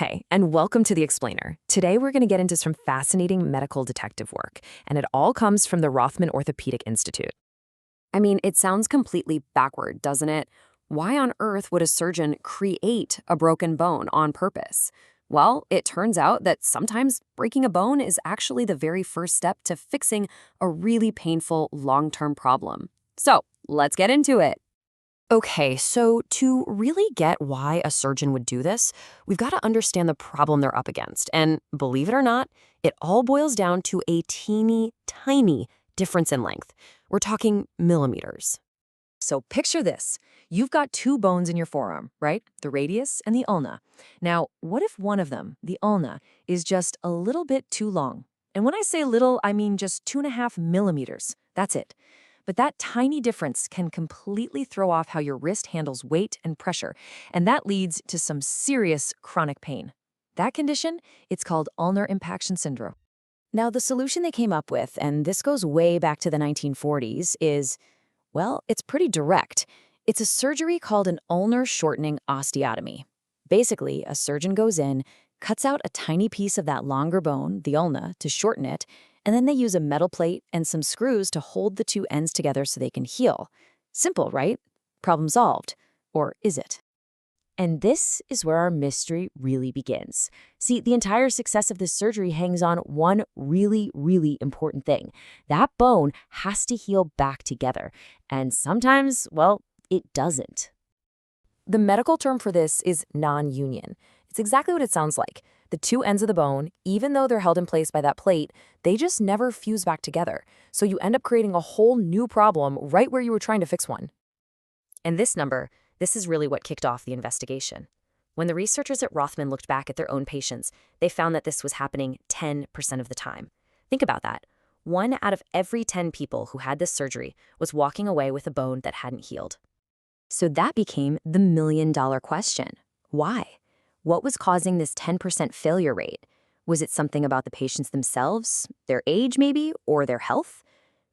Hey, and welcome to The Explainer. Today we're going to get into some fascinating medical detective work, and it all comes from the Rothman Orthopedic Institute. I mean, it sounds completely backward, doesn't it? Why on earth would a surgeon create a broken bone on purpose? Well, it turns out that sometimes breaking a bone is actually the very first step to fixing a really painful long-term problem. So, let's get into it. Okay, so to really get why a surgeon would do this, we've got to understand the problem they're up against. And believe it or not, it all boils down to a teeny tiny difference in length. We're talking millimeters. So picture this. You've got two bones in your forearm, right? The radius and the ulna. Now, what if one of them, the ulna, is just a little bit too long? And when I say little, I mean just 2.5 millimeters. That's it. But that tiny difference can completely throw off how your wrist handles weight and pressure, and that leads to some serious chronic pain. That condition, it's called ulnar impaction syndrome. Now, the solution they came up with, and this goes way back to the 1940s, is, well, it's pretty direct. It's a surgery called an ulnar shortening osteotomy. Basically, a surgeon goes in, cuts out a tiny piece of that longer bone, the ulna, to shorten it, and then they use a metal plate and some screws to hold the two ends together so they can heal. Simple, right? Problem solved. Or is it? And this is where our mystery really begins. See, the entire success of this surgery hangs on one really, really important thing. That bone has to heal back together. And sometimes, well, it doesn't. The medical term for this is non-union. It's exactly what it sounds like. The two ends of the bone, even though they're held in place by that plate, they just never fuse back together. So you end up creating a whole new problem right where you were trying to fix one. And this is really what kicked off the investigation. When the researchers at Rothman looked back at their own patients, they found that this was happening 10% of the time. Think about that. 1 out of every 10 people who had this surgery was walking away with a bone that hadn't healed. So that became the million-dollar question. Why? What was causing this 10% failure rate? Was it something about the patients themselves, their age maybe, or their health?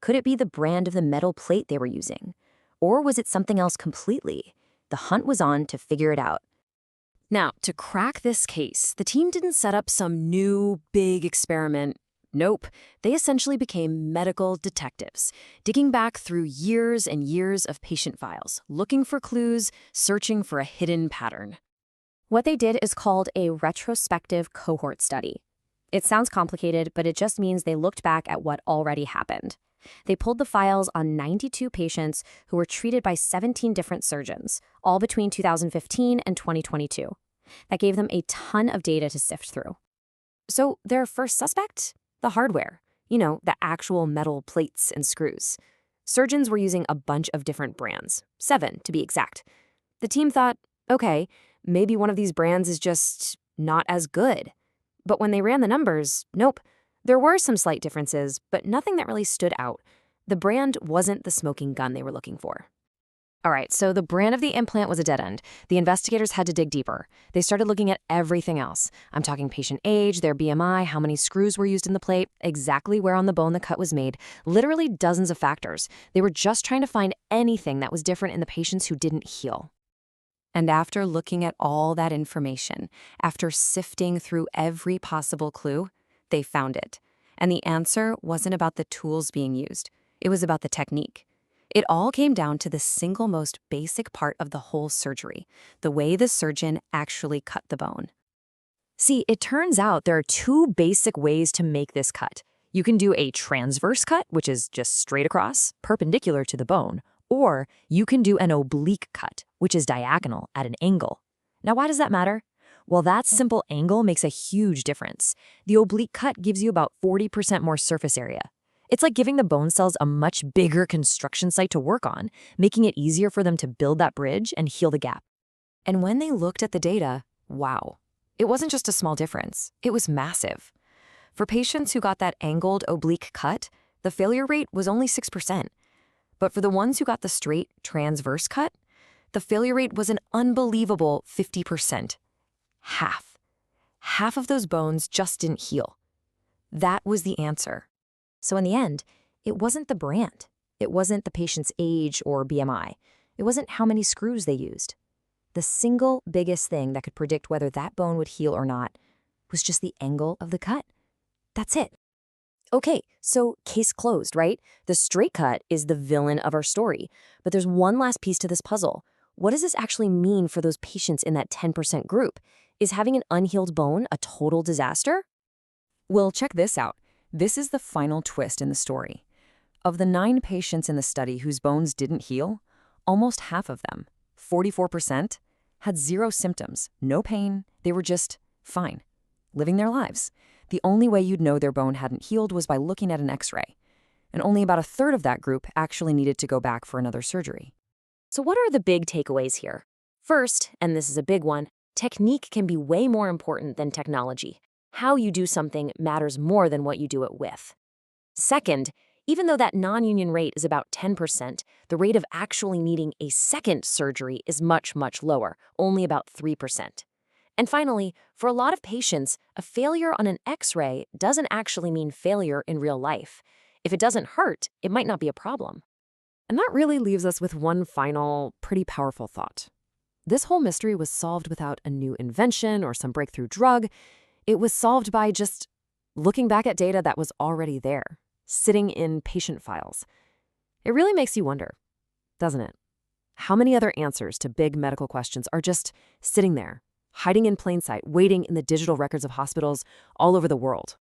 Could it be the brand of the metal plate they were using? Or was it something else completely? The hunt was on to figure it out. Now, to crack this case, the team didn't set up some new, big experiment. Nope. They essentially became medical detectives, digging back through years and years of patient files, looking for clues, searching for a hidden pattern. What they did is called a retrospective cohort study. It sounds complicated, but it just means they looked back at what already happened. They pulled the files on 92 patients who were treated by 17 different surgeons, all between 2015 and 2022. That gave them a ton of data to sift through. So their first suspect? The hardware. The actual metal plates and screws. Surgeons were using a bunch of different brands, 7 to be exact. The team thought, okay, maybe one of these brands is just not as good. But when they ran the numbers, nope. There were some slight differences, but nothing that really stood out. The brand wasn't the smoking gun they were looking for. All right, so the brand of the implant was a dead end. The investigators had to dig deeper. They started looking at everything else. I'm talking patient age, their BMI, how many screws were used in the plate, exactly where on the bone the cut was made, literally dozens of factors. They were just trying to find anything that was different in the patients who didn't heal. And after looking at all that information, after sifting through every possible clue, they found it. And the answer wasn't about the tools being used. It was about the technique. It all came down to the single most basic part of the whole surgery, the way the surgeon actually cut the bone. See, it turns out there are 2 basic ways to make this cut. You can do a transverse cut, which is just straight across, perpendicular to the bone, or you can do an oblique cut, which is diagonal at an angle. Now, why does that matter? Well, that simple angle makes a huge difference. The oblique cut gives you about 40% more surface area. It's like giving the bone cells a much bigger construction site to work on, making it easier for them to build that bridge and heal the gap. And when they looked at the data, wow, it wasn't just a small difference, it was massive. For patients who got that angled oblique cut, the failure rate was only 6%. But for the ones who got the straight transverse cut, the failure rate was an unbelievable 50%. Half. Half of those bones just didn't heal. That was the answer. So in the end, it wasn't the brand. It wasn't the patient's age or BMI. It wasn't how many screws they used. The single biggest thing that could predict whether that bone would heal or not was just the angle of the cut. That's it. Okay, so case closed, right? The straight cut is the villain of our story. But there's one last piece to this puzzle. What does this actually mean for those patients in that 10% group? Is having an unhealed bone a total disaster? Well, check this out. This is the final twist in the story. Of the 9 patients in the study whose bones didn't heal, almost half of them, 44%, had 0 symptoms, no pain, they were just fine, living their lives. The only way you'd know their bone hadn't healed was by looking at an X-ray. And only about a third of that group actually needed to go back for another surgery. So what are the big takeaways here? First, and this is a big one, technique can be way more important than technology. How you do something matters more than what you do it with. Second, even though that non-union rate is about 10%, the rate of actually needing a second surgery is much, much lower, only about 3%. And finally, for a lot of patients, a failure on an X-ray doesn't actually mean failure in real life. If it doesn't hurt, it might not be a problem. And that really leaves us with one final, pretty powerful thought. This whole mystery was solved without a new invention or some breakthrough drug. It was solved by just looking back at data that was already there, sitting in patient files. It really makes you wonder, doesn't it? How many other answers to big medical questions are just sitting there, hiding in plain sight, waiting in the digital records of hospitals all over the world?